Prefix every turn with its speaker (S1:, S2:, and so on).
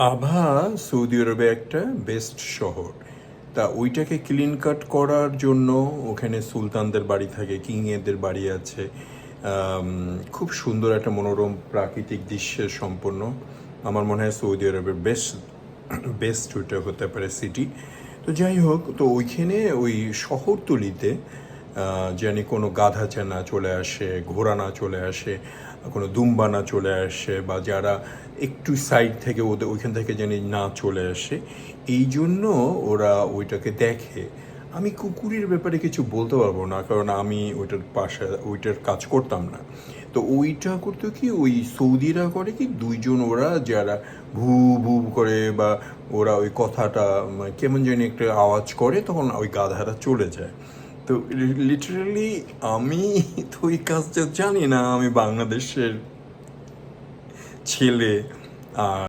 S1: আভা সৌদি আরবে একটা বেস্ট শহর। তা ওইটাকে ক্লিন কাট করার জন্য ওখানে সুলতানদের বাড়ি থাকে, কিংয়েদের বাড়ি আছে। খুব সুন্দর একটা মনোরম প্রাকৃতিক দৃশ্যের সম্পন্ন। আমার মনে হয় সৌদি আরবের বেস্ট বেস্ট ওইটা হতে পারে সিটি। তো যাই হোক, তো ওইখানে ওই শহরতলিতে জানি কোনো গাধা না চলে আসে, ঘোড়া না চলে আসে, কোনো দুম্বা না চলে আসে, বা যারা একটু সাইড থেকে ওদের ওইখান থেকে জানি না চলে আসে। এই জন্য ওরা ওইটাকে দেখে। আমি কুকুরের ব্যাপারে কিছু বলতে পারবো না, কারণ আমি ওইটার পাশে ওইটার কাজ করতাম না। তো ওইটা করতে কি, ওই সৌদিরা করে কি, দুইজন ওরা যারা ভু ভু করে, বা ওরা ওই কথাটা কেমন জানি একটা আওয়াজ করে, তখন ওই গাধারা চলে যায়। তো লিটারালি আমি তো ওই কাজটা জানি না, আমি বাংলাদেশের ছেলে। আর